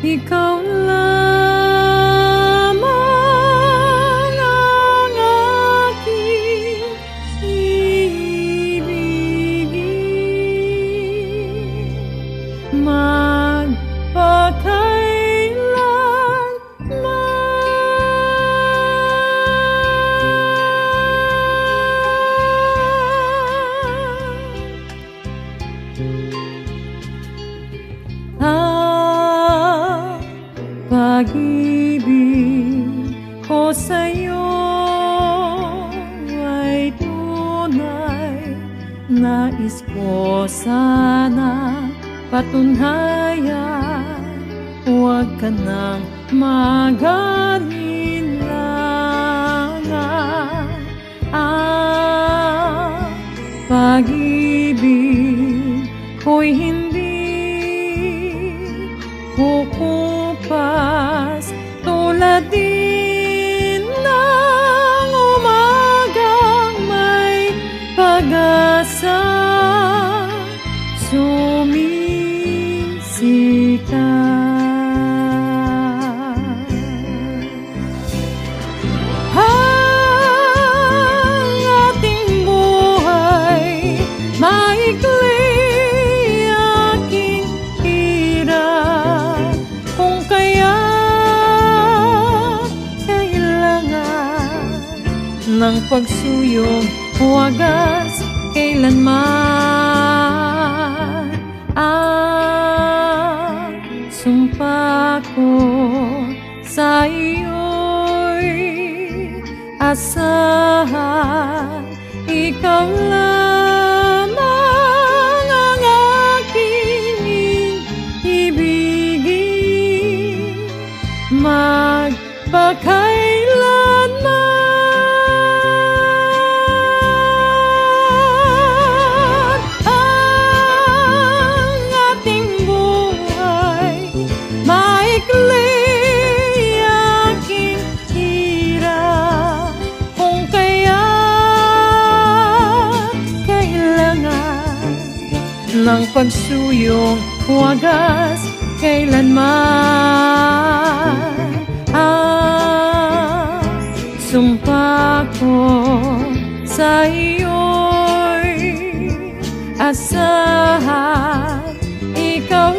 ikaw lamang ang aking ibigin ang pag-ibig ko sa'yo ay tunay. Nais ko sana patunayan, huwag ka nang mag-alinlangan. Ang pag-ibig ko'y hindi kukupas, tulad din ng umagang may pag-asa sumisikat. Ang ating buhay maikli, aking hirap, kung kaya kailangan ng pagsuyong wagas kailanman. Ang sumpa ko sa iyo'y asahan, ikaw lamang ang aking ibigin magpakailanman. Ang ating buhay maikli, aking hirap, kung kaya kailangan ng pagsuyong wagas kailanman. Ang sumpa ko sa iyo'y asahan, ikaw